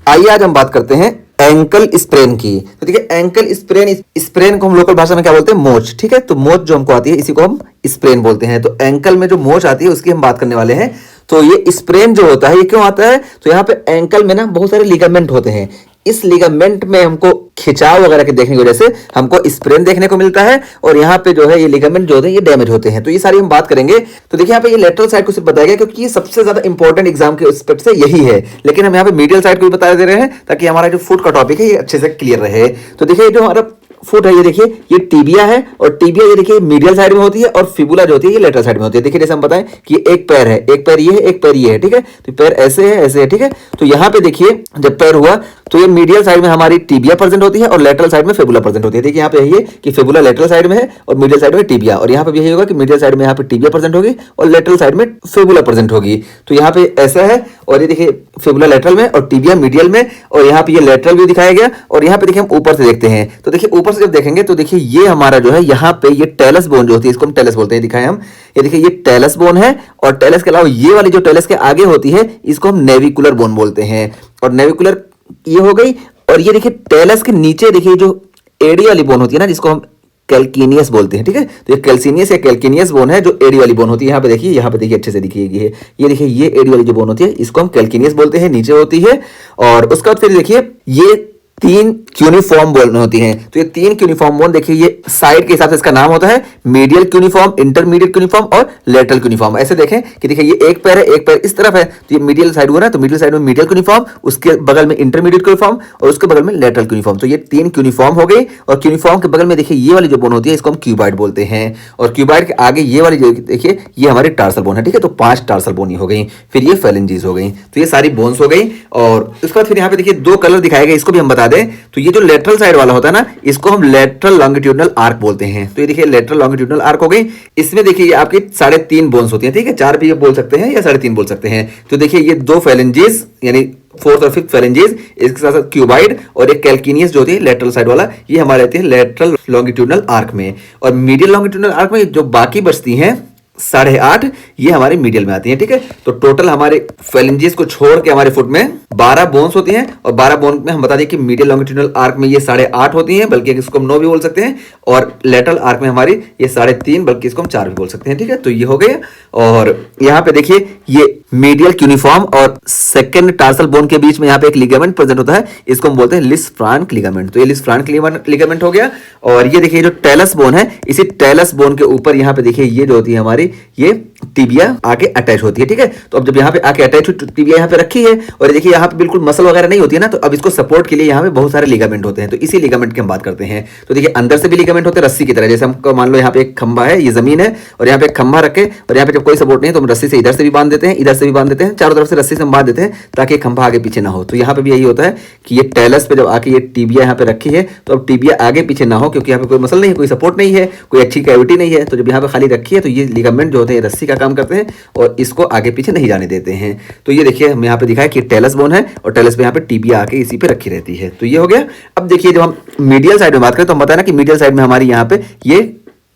आइए आज हम बात करते हैं एंकल स्प्रेन की। तो देखिए एंकल स्प्रेन, स्प्रेन को हम लोकल भाषा में क्या बोलते हैं, मोच। ठीक है, तो मोच जो हमको आती है इसी को हम स्प्रेन बोलते हैं। तो एंकल में जो मोच आती है उसकी हम बात करने वाले हैं। तो ये स्प्रेन जो होता है ये क्यों आता है, तो यहाँ पे एंकल में ना बहुत सारे लिगामेंट होते हैं। इस लिगामेंट में हमको खिंचाव वगैरह के देखने की वजह से हमको स्प्रेन देखने को मिलता है, और यहाँ पे जो है ये लिगामेंट जो होते हैं ये डैमेज होते हैं। तो ये सारी हम बात करेंगे। तो देखिए यहाँ पे ये लेटरल साइड को सिर्फ बताया गया क्योंकि ये सबसे ज्यादा इंपॉर्टेंट एग्जाम के एस्पेक्ट से यही है, लेकिन हम यहाँ पे मीडियल साइड को भी बता दे रहे हैं ताकि हमारा जो फुट का टॉपिक है ये अच्छे से क्लियर रहे। तो देखिए जो हमारा फुट है ये देखिए ये टीबिया है, और टीबिया ये देखिए मीडियल साइड में होती है, और फिबुला जो होती है ये लेटरल साइड में होती है। देखिए जैसे हम बताएं कि ये एक पैर है, एक पैर ये है, एक पैर ये है। ठीक है, तो पैर ऐसे है, ऐसे है। ठीक है, तो यहाँ पे देखिए जब पैर हुआ तो ये मीडियल साइड में हमारी टीबिया प्रेजेंट होती है और लेटरल साइड में फिबुला प्रेजेंट होती है। देखिए यहाँ पे यही है कि फिबुला लेटरल साइड में है और मीडियल साइड में टीबिया, और यहाँ पे भी यही होगा कि मीडियल साइड में यहाँ पे टीबिया प्रेजेंट होगी और लेटरल साइड में फिबुला प्रेजेंट होगी। तो यहाँ पे ऐसा है, और ये देखिए फिबुला लेटरल में और टीबिया मीडियल में, और यहाँ पे ये लेटरल भी दिखाया गया। और यहाँ पे देखिए हम ऊपर से देखते हैं, तो देखिए ऊपर से जब देखेंगे तो देखिए ये हमारा जो है यहाँ पे ये टेलस बोन जो होती है इसको हम टेलस बोलते हैं, दिखाएं हम। ये देखिए ये टेलस बोन है, और टेलस के अलावा ये वाली जो टेलस के आगे होती है इसको हम नेविकुलर बोन बोलते हैं। और नेविकुलर ये हो गई, और ये देखिए टेलस के नीचे देखिए जो एडी वाली बोन होती है ना जिसको हम कैल्किनियस बोलते हैं। ठीक है, तो ये कैल्सिनियस या कैल्किनियस बोन है जो एडी वाली बोन होती है। यहाँ पे देखिए अच्छे से दिखिएगी है, ये देखिए ये एडी वाली जो बोन होती है इसको हम कैल्किनियस बोलते हैं, नीचे होती है। और उसके बाद फिर देखिए ये तीन क्यूनिफॉर्म बोन होती हैं। तो ये तीन क्यूनिफॉर्म बोन देखिए ये साइड के हिसाब से इसका नाम होता है मीडियल क्यूनिफॉर्म, इंटरमीडिएट क्यूनिफॉर्म और लेटरल क्यूनिफॉर्म। ऐसे देखें कि देखिए ये एक पैर है, एक पैर इस तरफ है, तो ये मीडियल साइड हुआ ना, तो मीडियल साइड में मीडियल क्यूनिफॉर्म, उसके बगल में इंटरमीडिएट क्यूनिफॉर्म और उसके बगल में लेटरल क्यूनिफॉर्म। तो ये तीन क्यूनिफॉर्म हो गई, और क्यूनिफॉर्म के बगल में देखिए ये वाली जो बोन होती है इसको हम क्यूबाइड बोलते हैं, और क्यूबाइड के आगे ये वाली जो देखिए ये हमारी टार्सल बोन है। ठीक है, तो 5 टार्सल बोन हो गई, फिर ये फेलेंजीज हो गई। तो ये सारी बोन्स हो गई। और उसके बाद फिर यहाँ पे देखिए 2 कलर दिखाए गए, इसको भी हम बता दें। तो ये जो लेटरल साइड वाला होता है ना इसको हम लेटरल लॉन्गिट्यूडनल आर्क बोलते हैं। तो ये देखिए लेटरल लॉन्गिट्यूडनल आर्क हो गई। इसमें देखिए ये आपकी 3.5 बोन्स होती हैं। ठीक है, 4 भी ये बोल सकते हैं या 3.5 बोल सकते हैं। तो देखिए ये 2 फेलेंजेस यानी 4th और 5th फेलेंजेस, इसके साथ साथ क्यूबाइड और एक कैल्किनियस जो होती है लेटरल साइड वाला, ये हमारे रहते हैं लेटरल लॉन्गिट्यूडनल आर्क में। और मीडियल लॉन्गिट्यूडनल आर्क में जो बाकी बचती हैं 8.5 ये हमारे मीडियल में आती है। ठीक है, तो टोटल हमारे फेलेंजेस को छोड़ के हमारे फुट में 12 बोन्स होती हैं, और 12 बोन में हम बता दें कि मीडियल लॉन्गिट्यूडनल आर्क में ये 8.5 होती हैं, बल्कि इसको हम 9 भी बोल सकते हैं, और लेटरल आर्क में हमारी ये 3.5 बल्कि इसको हम 4 भी बोल सकते हैं। ठीक है, तो ये हो गया। और यहाँ पे देखिए ये मीडियल क्यूनिफॉर्म और सेकंड टार्सल बोन के बीच में यहाँ पे एक लिगामेंट प्रेजेंट होता है, इसको हम बोलते हैं लिस्फ्रांक लिगामेंट। तो ये लिस्फ्रांक लिगामेंट हो गया। और ये देखिए जो टेलस बोन है, इसी टेलस बोन के ऊपर यहाँ पे देखिए ये जो होती है हमारी ये टिबिया आके अटैच होती है। ठीक है, तो अब जब यहाँ पे आके अटैच हुई टिबिया यहाँ पे रखी है, और देखिए यहाँ पे बिल्कुल मसल वगैरह नहीं होती है ना, तो अब इसको सपोर्ट के लिए यहाँ पे बहुत सारे लिगामेंट होते हैं। तो इसी लिगामेंट की हम बात करते हैं। तो देखिए अंदर से भी लिगामेंट होते हैं रस्सी की तरह। जैसे हमको मान लो यहाँ पे एक खंभा है, ये जमीन है, और यहाँ पे एक खंभा रखे, और यहाँ पे जब कोई सपोर्ट नहीं है तो हम रस्सी से इधर से भी बांध देते हैं, इधर से भी बांध देते हैं, चारों तरफ से रस्सी से हम बांध देते हैं ताकि खंभा आगे पीछे ना हो। तो यहाँ पे भी यही होता है कि ये टेलस पे जब आके ये टिबिया यहाँ पे रखी है, तो अब टिबिया आगे पीछे ना हो, क्योंकि यहाँ पे कोई मसल नहीं है, कोई सपोर्ट नहीं है, कोई अच्छी कैविटी नहीं है। तो जब यहाँ पे खाली रखी है तो ये लिगामेंट जो होते हैं रस्सी का काम करते हैं और इसको आगे पीछे नहीं जाने देते हैं। तो ये देखिए हम यहाँ पे दिखाया कि टेलस बोन है, और टेलस पे यहाँ पे टिबिया आके इसी पे रखी रहती है। तो ये हो गया। अब देखिए जब हम मीडियल साइड में बात करें तो हम बताया ना कि मीडियल साइड में हमारी यहाँ पे ये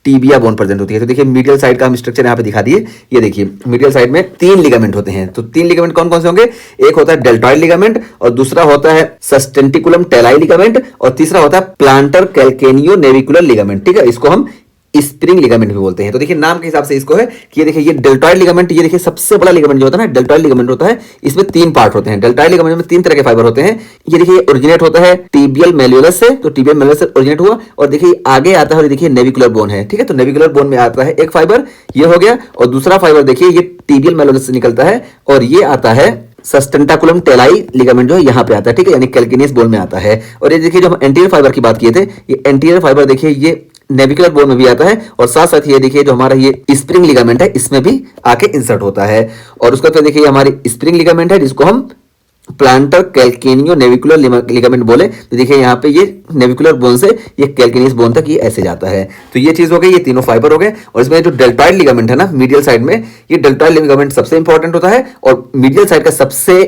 टिबिया बोन प्रेजेंट होती है। तो देखिए मीडियल साइड का हम स्ट्रक्चर यहाँ पे दिखा दिए। ये देखिए मीडियल साइड में 3 लिगामेंट होते हैं। तो 3 लिगामेंट कौन कौन से होंगे, एक होता है डेल्टॉइड लिगामेंट, और दूसरा होता है सस्टेंटिकुलम टेलाई लिगामेंट, और तीसरा होता है प्लांटर कैल्केनियो नेविकुलर लिगामेंट। ठीक है, इसको हम स्प्रिंग लिगामेंट भी बोलते हैं। तो देखिए नाम के हिसाब से इसको है कि ये देखिए ये डेल्टॉइड लिगामेंट, ये देखिए सबसे बड़ा लिगामेंट जो होता है ना डेल्टॉइड लिगामेंट होता है, इसमें 3 पार्ट होते हैं। डेल्टॉइड लिगामेंट में 3 तरह के फाइबर होते हैं। ये देखिए ओरिजिनेट होता है टिबियल मेल्युलस से, तो टिबियल मेल्युलस से ओरिजिनेट हुआ, और देखिए आगे आता है, और देखिए नेविकुलर बोन है। ठीक है, तो नेविकुलर बोन में आता है एक फाइबर, ये हो गया, और दूसरा फाइबर देखिए ये टिबियल मेल्युलस से निकलता है, और ये आता है सस्टेंटाकुलम टेलाई लिगामेंट जो है यहाँ पे आता है। ठीक है, यानी कैल्किनियस बोन में आता है। और ये देखिए जो हम एंटीरियर फाइबर की बात किए थे, ये एंटीरियर फाइबर देखिए ये नेविकुलर बोन में भी आता है, और साथ साथ ये देखिए जो हमारा ये स्प्रिंग लिगामेंट है इसमें भी आके इंसर्ट होता है। और उसके बाद देखिए हमारी स्प्रिंग लिगामेंट है जिसको हम प्लांटर कैल्केनियो नेविकुलर लिगामेंट बोले। तो देखिए यहाँ पे ये नेविकुलर बोन से ये कैल्किनियस बोन तक ये ऐसे जाता है। तो ये चीज हो गई, ये तीनों फाइबर हो गए। और इसमें जो डेल्टॉइड लिगामेंट है ना मीडियल साइड में, ये डेल्टॉइड लिगामेंट सबसे इंपॉर्टेंट होता है, और मीडियल साइड का सबसे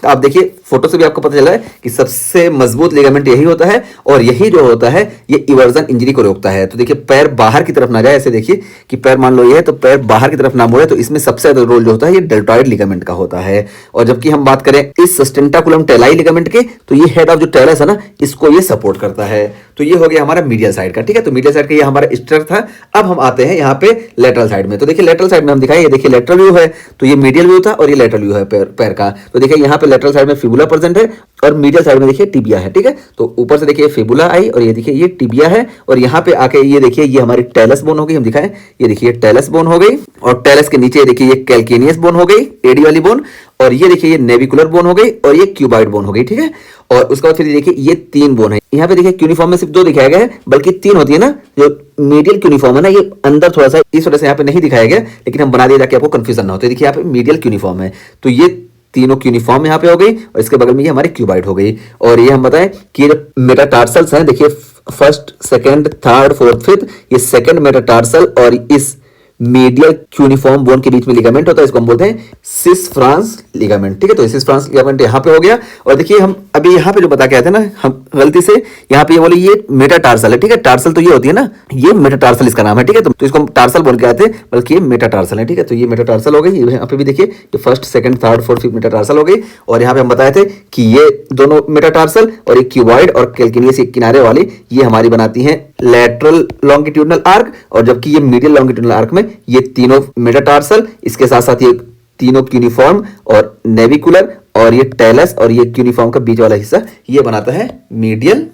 आप देखिए फोटो से भी आपको पता चला है कि सबसे मजबूत लिगामेंट यही होता है और यही जो होता है ये इवर्जन इंजरी को रोकता है। तो देखिए पैर बाहर की तरफ ना जाए, ऐसे देखिए कि पैर मान लो ये है तो पैर बाहर की तरफ ना मुड़े, तो इसमें सबसे ज्यादा रोल जो होता है ये डेल्टॉइड लिगामेंट का होता है। और जबकि हम बात करें इस सस्टेंटाकुलम टेलाई लिगामेंट के, तो ये हेड ऑफ जो टेलस है ना, इसको ये सपोर्ट करता है। तो ये हो गया हमारा मीडियल साइड का, ठीक है। तो मीडियल साइड का ये हमारा स्ट्रक्चर था। अब हम आते हैं यहाँ पे लेटरल साइड में। तो देखिए लेटरल साइड में हम दिखाएं, ये देखिए लेटरल व्यू है, तो ये मीडियल व्यू था और ये लेटरल व्यू है पैर का। तो देखिए यहाँ पे लेटरल साइड में फिबुला प्रेजेंट है और मीडियल साइड में देखिए टिबिया है, ठीक है। तो ऊपर से देखिए फिबुला आई और ये देखिए ये टिबिया है और यहाँ पे आके ये देखिए ये हमारी टेलस बोन हो गई। हम दिखाएं, ये देखिए टेलस बोन हो गई और टेलस के नीचे देखिए ये कैल्केनियस बोन हो गई, एडी वाली बोन, और ये देखिए ये नेविकुलर बोन हो गई और ये क्यूबाइड बोन हो गई, ठीक है। और उसके बाद फिर देखिए ये 3 बोन है। यहाँ पे देखिए क्यूनिफॉर्म में सिर्फ 2 दिखाया गया है, बल्कि 3 होती है ना। जो मीडियल क्यूनिफॉर्म है ना, ये अंदर थोड़ा सा इस वजह से यहाँ पे नहीं दिखाया गया, लेकिन हम बना दिया ताकि आपको कंफ्यूजन ना हो। तो देखिए यहाँ पे मीडियल क्यूनिफॉर्म है, तो ये तीनों क्यूनिफॉर्म यहाँ पे हो गई और इसके बगल में ये हमारी क्यूबाइड हो गई। और ये हम बताएं कि जो मेटाटार्सल्स हैं, देखिए first, second, third, fourth, fifth, ये सेकंड मेटाटार्सल और इस मीडियल क्यूनिफॉर्म बोन के बीच में लिगामेंट होता है, इसको हम बोलते हैं सिस फ्रांस लिगामेंट, ठीक है। तो सिस फ्रांस लिगामेंट यहाँ पे हो गया। और देखिए हम अभी यहाँ पे जो बता के आए थे ना, हम गलती से यहाँ पे ये बोले ये मेटाटार्सल है, ठीक है। टार्सल तो ये होती है ना, ये मेटाटार्सल इसका नाम है, ठीक है। तो इसको हम टार्सल बोल के आए थे, बल्कि ये मेटाटार्सल है, ठीक है। तो ये मेटाटार्सल हो गई। यहाँ पे भी देखिए ये first, second, third, fourth, fifth metatarsal हो गई। और यहाँ पे हम बताए थे कि ये दोनों मेटाटार्सल और ये क्यूबॉइड और कैल्केनियस किनारे वाली ये हमारी बनाती हैं लैटरल लॉन्गिट्यूडनल आर्क, और जबकि ये मीडियल लॉन्गिट्यूडनल आर्क में ये तीनों मेटाटार्सल, इसके साथ साथ ये तीनों क्यूनिफॉर्म और नेविकुलर और ये टेलस और ये क्यूनिफॉर्म का बीच वाला हिस्सा ये बनाता है मीडियल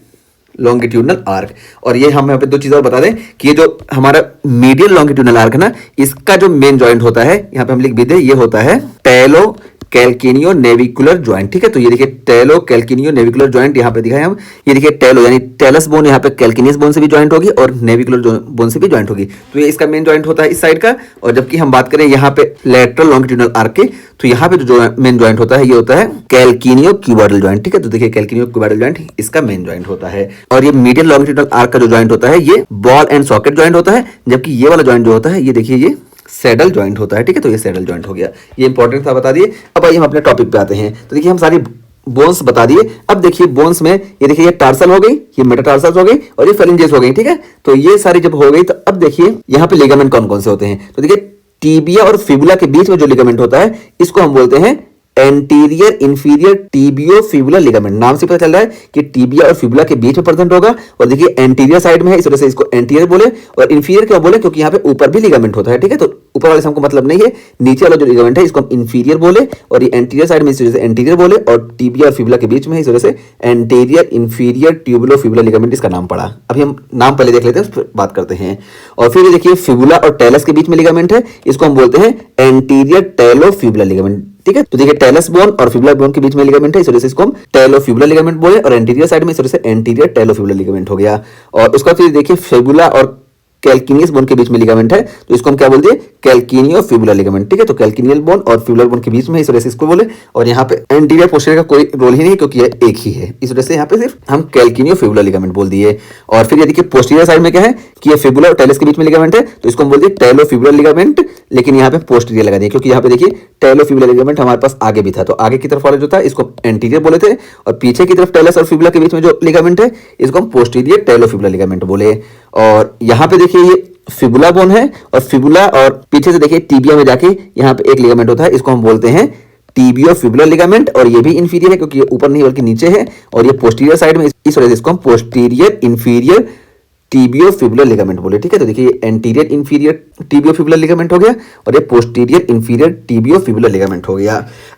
लॉन्गिट्यूडनल आर्क। और ये हम यहाँ पे 2 चीजें और बता दें कि ये जो हमारा मीडियल लॉन्गिट्यूडनल आर्क है ना, इसका जो मेन जॉइंट होता है, यहाँ पे हम लिख भी दे, ये होता है टेलो कैल्किनियो नेविकुलर जॉइंट, ठीक है। तो ये देखिए टेलो कैल्किनियो नेविकुलर जॉइंट यहाँ पे दिखाए हम। ये देखिए टेलो यानी टेलस बोन यहाँ पे कैल्किनियस बोन से भी जॉइंट होगी और नेविकुलर बोन से भी जॉइंट होगी। तो ये इसका मेन जॉइंट होता है इस साइड का। और जबकि हम बात करें यहाँ पे लेटरल लॉन्गिट्यूडनल आर्क के, तो यहाँ पे जो मेन जॉइंट होता है ये होता है कैल्किनियो क्यूबाइडल जॉइंट, ठीक है। तो देखिए कैल्किनियो क्यूबाइडल जॉइंट इसका मेन जॉइंट होता है। और ये मीडियल लॉन्गिट्यूडनल आर्क का जो जॉइंट होता है ये बॉल एंड सॉकेट जॉइंट होता है, जबकि ये वाला जॉइंट जो होता है ये देखिए ये सैडल जॉइंट होता है, ठीक है। तो ये सैडल जॉइंट हो गया, ये इंपॉर्टेंट था, बता दिए। अब आइए हम अपने टॉपिक पे आते हैं। तो देखिए हम सारी बोन्स बता दिए। अब देखिए बोन्स में ये देखिए ये टार्सल हो गई, ये मेटाटार्सल हो गई और ये फेलिंजेस हो गई, ठीक है। तो ये सारी जब हो गई तो अब देखिए यहाँ पे लिगामेंट कौन कौन से होते हैं। तो देखिए टीबिया और फिबुला के बीच में जो लिगामेंट होता है इसको हम बोलते हैं anterior inferior tibio fibular ligament. नाम से पता चल रहा है कि टीबिया और फिबुला के बीच में प्रेजेंट होगा। और देखिए एंटीरियर साइड में है, इस वजह से इसको एंटीरियर बोले। और इंफीरियर क्यों बोले, क्योंकि यहाँ पे ऊपर भी लिगामेंट होता है, ठीक है। तो ऊपर वाले से हमको मतलब नहीं है, नीचे वाला जो लिगामेंट है इसको हम इंफीरियर बोले और ये एंटीरियर साइड में इस वजह से एंटीरियर बोले। और टीबिया और फिबुला के बीच में है, इस वजह से anterior inferior tubulo fibular ligament इसका नाम पड़ा। अभी हम नाम पहले देख लेते हैं, उस पर बात करते हैं। और फिर देखिए फिबुला और टेलस के बीच में लिगामेंट है, इसको हम बोलते हैं एंटीरियर टेलो फिबुलर लिगामेंट, ठीक है। तो देखिए टेलस बोन और फिबुलर बोन के बीच में लिगामेंट है, इस वजह से इसको हम टेलो फिबुलर लिगामेंट बोले। और एंटीरियर साइड में इस वजह से एंटीरियर टेलो फिबुलर लिगामेंट हो गया। और उसका फिर देखिए फिबुला और कैल्किनियस बोन के बीच में लिगामेंट है, तो इसको हम क्या बोलते हैं कैल्किनियो फिबुलर लिगामेंट, ठीक है। तो कैल्किनियल बोन और फिबुलर बोन के बीच में, इस वजह से इसको बोले। और यहाँ पे एंटीरियर पोस्टीरियर का कोई रोल ही नहीं, क्योंकि ये एक ही है, इस वजह से यहाँ पे सिर्फ हम कैल्किनियो फिबुलर लिगामेंट बोल दिए। और फिर ये देखिए पोस्टीरियर साइड में क्या है कि ये फिबुला और टेलस के बीच में लिगामेंट है, तो इसको हम बोलते हैं टेलो फिबुलर लिगामेंट, लेकिन यहाँ पे पोस्टीरियर लगा दिया, क्योंकि यहाँ पे देखिए टेलो फिबुलर लिगामेंट हमारे पास आगे भी था, तो आगे की तरफ वाला जो था इसको एंटीरियर बोले थे। और पीछे की तरफ टेलस और फिबुला के बीच में जो लिगामेंट है इसको हम पोस्टीरियर टेलो फिबुलर लिगामेंट बोले। और यहाँ पे देखिए ये फिबुला बोन है और फिबुला और पीछे से देखिए टीबिया में जाके यहाँ पे एक लिगामेंट होता है, इसको हम बोलते हैं टीबियो फिबुलर लिगामेंट। और ये भी इंफीरियर है, क्योंकि ये ऊपर नहीं बल्कि नीचे है। और ये पोस्टीरियर साइड में, इस वजह से इसको हम posterior inferior tibio fibular ligament बोले, ठीक है। तो देखिए ये anterior inferior tibio fibular ligament हो गया और ये posterior inferior tibio fibular ligament हो गया।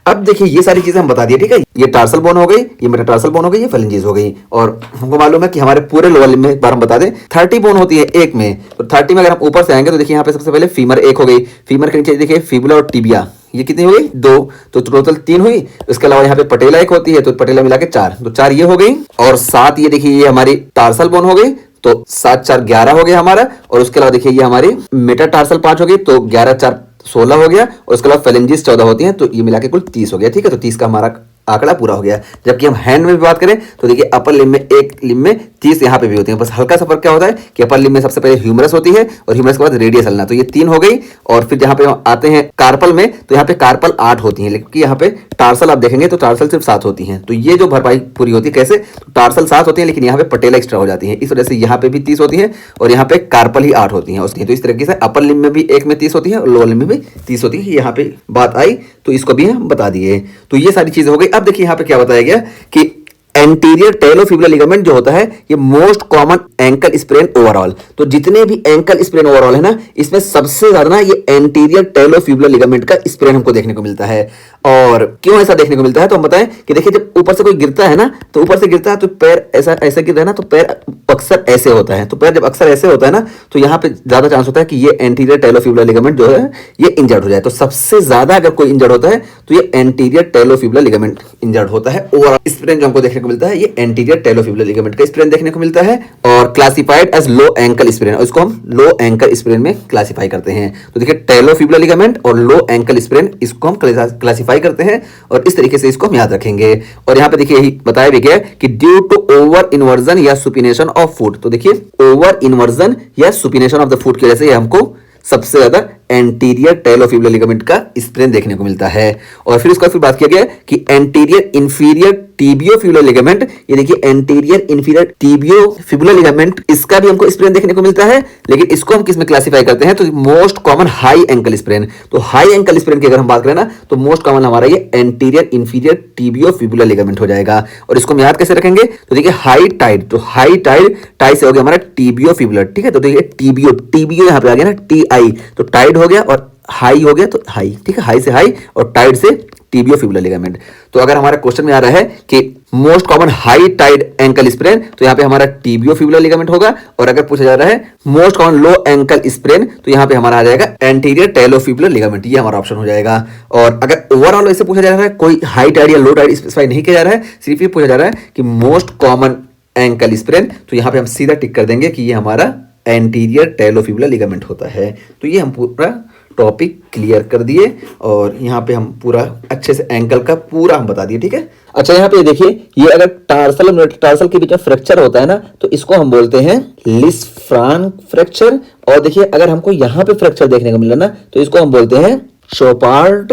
अब देखिए ये सारी चीजें हम बता दिए, ठीक है। ये टार्सल बोन हो गई, ये मेटाटार्सल बोन हो गई, ये फेलिंजेस हो गई। और हमको मालूम है कि हमारे पूरे लोअर लिम्ब में एक बार हम बता दें 30 बोन होती है एक में। तो 30 में अगर हम ऊपर से आएंगे तो देखिए यहाँ पे सबसे पहले फीमर 1 हो गई, फीमर के नीचे देखिए फिबुला और टीबिया, ये कितनी हो गई 2, तो टोटल 3 हुई। इसके अलावा यहाँ पे पटेला 1 होती है, तो पटेला मिला के 4, तो 4 ये हो गई। और 7 ये देखिए ये हमारी टार्सल बोन हो गई, तो 7 4 11 हो गया हमारा। और उसके अलावा देखिए ये हमारी मेटाटार्सल 5 हो गई, तो 11 4 16 हो गया। और उसके अलावा फेलेंजिस 14 होती हैं, तो ये मिला के कुल 30 हो गया, ठीक है। तो 30 का हमारा आंकड़ा पूरा हो गया। जबकि हम हैंड में भी बात करें तो देखिए अपर लिम्ब में, एक लिम्ब में 30 यहाँ पे भी होती है, बस हल्का सा फर्क क्या होता है कि अपर लिम्ब में सबसे पहले ह्यूमरस होती है और ह्यूमरस के बाद रेडियस अल्ना, तो ये 3 हो गई। और फिर जहाँ पे हम आते हैं कार्पल में, तो यहाँ पे कार्पल 8 होती है, लेकिन यहाँ पे टार्सल आप देखेंगे तो टार्सल सिर्फ 7 होती हैं, तो ये जो भरपाई पूरी होती है कैसे, तो टार्सल 7 होती है लेकिन यहाँ पे पटेला एक्स्ट्रा हो जाती है, इस वजह से यहाँ पे भी 30 होती है और यहाँ पे कार्पल ही 8 होती है उसकी। तो इस तरीके से अपर लिम्ब में भी एक में 30 होती है और लोअर लिम्ब में भी 30 होती है। यहाँ पे बात आई तो इसको भी हम बता दिए। तो ये सारी चीजें हो गई। अब देखिए यहाँ पे क्या बताया गया कि एंटीरियर टेलोफिबुलर लिगामेंट जो होता है ये most common ankle sprain overall. तो जितने भी एंकल स्प्रेन ओवरऑल है ना, इसमें सबसे ज्यादा ना ये एंटीरियर टेलोफिबुलर लिगामेंट का स्प्रेन हमको देखने को मिलता है। और क्यों ऐसा देखने को मिलता है तो हम बताएं कि देखिए जब ऊपर से कोई गिरता है ना, तो ऊपर से गिरता है तो पैर ऐसा ऐसा गिर रहा है ना, तो पैर अक्सर ऐसे होता है। तो पैर जब अक्सर ऐसे होता है ना, तो यहाँ पे ज्यादा चांस होता है कि ये एंटीरियर टेलोफिबुलर लिगामेंट जो है ये इंजर्ड हो जाए। तो सबसे ज्यादा अगर कोई इंजर्ड होता है तो ये एंटीरियर टेलोफिबुलर लिगामेंट इंजर्ड होता है। ओवरऑल स्प्रेन जो हमको देखने को मिलता है ये एंटीरियर टेलोफिबुलर लिगामेंट का स्प्रेन देखने को मिलता है और classified as low ankle sprain, और इसको हम लो एंकल स्प्रेन में क्लासिफाई करते हैं। तो देखिए टेलोफिबुलर लिगामेंट और लो एंकल स्प्रेन इसको हम क्लासिफाई करते हैं और इस तरीके से इसको हम याद रखेंगे। और यहाँ पे देखिए यही बताया भी गया कि ड्यू टू ओवर इन्वर्जन या सुपिनेशन ऑफ फुट, तो देखिए ओवर इन्वर्जन या सुपिनेशन ऑफ द फुट की वजह से हमको सबसे ज्यादा एंटीरियर टेलोफिबुलर लिगामेंट का स्प्रेन देखने को मिलता है। और फिर इसका फिर बात किया गया कि एंटीरियर इंफीरियर टिबियोफिबुलर लिगामेंट, ये देखिए एंटीरियर इंफीरियर टिबियोफिबुलर लिगामेंट, इसका भी हमको स्प्रेन देखने को मिलता है, लेकिन इसको हम किस में क्लासिफाई करते हैं तो most common high ankle sprain. तो हाई एंकल स्प्रेन की अगर हम बात करें ना, तो मोस्ट कॉमन हमारा ये एंटीरियर इंफीरियर टिबियोफिबुलर लिगामेंट हो जाएगा। और इसको हम याद कैसे रखेंगे तो देखिए हाई टाइड, तो हाई टाइड टाई से हो गया हमारा टिबियोफिबुलर, ठीक है। तो देखिए टिबियो टिबियो यहाँ पे आ गया ना टी आई, तो टाइड हो गया और हाई हो गया तो हाई, ठीक है, हाई से हाई और टाइड से टिबियोफिबुलर लिगामेंट। तो अगर हमारे क्वेश्चन में आ रहा है कि most common high tide ankle sprain, तो यहाँ पे हमारा टिबियोफिबुलर लिगामेंट होगा। और अगर पूछा जा रहा है मोस्ट कॉमन लो एंकल स्प्रेन, तो यहाँ पे हमारा आ जाएगा एंटीरियर टेलोफिबुलर लिगामेंट, ये हमारा ऑप्शन हो जाएगा। और अगर ओवरऑल ऐसे पूछा जा रहा है, कोई हाई टाइड या लो टाइड स्पेसिफाई नहीं किया जा रहा है, सिर्फ ये पूछा जा रहा है कि मोस्ट कॉमन एंकल स्प्रेन, तो यहाँ पे हम सीधा टिक कर देंगे कि ये हमारा एंटीरियर टेलोफिबुलर लिगामेंट होता है। तो ये हम पूरा टॉपिक क्लियर कर दिए और यहाँ पे हम पूरा अच्छे से एंकल का पूरा हम बता दिए, ठीक है। अच्छा यहाँ पे देखिए, ये अगर टार्सल और टार्सल के बीच में फ्रैक्चर होता है ना, तो इसको हम बोलते हैं लिस्फ्रान फ्रैक्चर। और देखिए अगर हमको यहाँ पे फ्रैक्चर देखने को मिला ना, तो इसको हम बोलते हैं शोपार्ड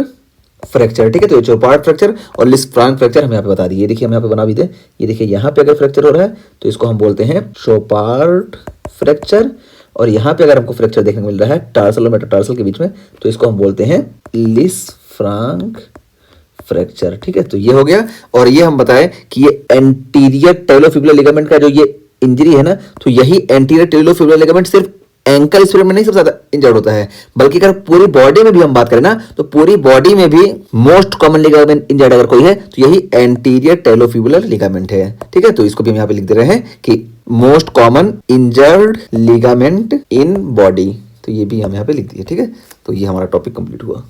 फ्रैक्चर, ठीक है। तो ये शोपार्ड फ्रैक्चर और लिस्फ्रान फ्रैक्चर हम यहाँ पे बता दिए। देखिए हम यहाँ पे बना भी दे, ये देखिए यहाँ पे अगर फ्रैक्चर हो रहा है तो इसको हम बोलते हैं शोपार्ड फ्रैक्चर। और यहाँ पे अगर हमको फ्रैक्चर देखने को मिल रहा है टार्सल और मेटाटार्सल के बीच में, तो इसको हम बोलते हैं लिस्फ्रांक फ्रैक्चर, ठीक है। तो ये हो गया। और ये हम बताएं कि ये एंटीरियर टेलोफिबुलर लिगामेंट का जो ये इंजरी है ना, तो यही एंटीरियर टेलोफिबुलर लिगामेंट सिर्फ एंकल स्प्रेन में नहीं सबसे ज्यादा इंजर्ड होता है, बल्कि अगर पूरी बॉडी में भी हम बात करें ना, तो पूरी बॉडी में भी मोस्ट कॉमन लिगामेंट इंजर्ड अगर कोई है तो यही एंटीरियर टेलोफिबुलर लिगामेंट है, ठीक है। तो इसको भी हम यहाँ पे लिख दे रहे हैं कि most common injured ligament in body, तो ये भी हम यहाँ पे लिख दिए, ठीक है। तो ये हमारा टॉपिक कंप्लीट हुआ।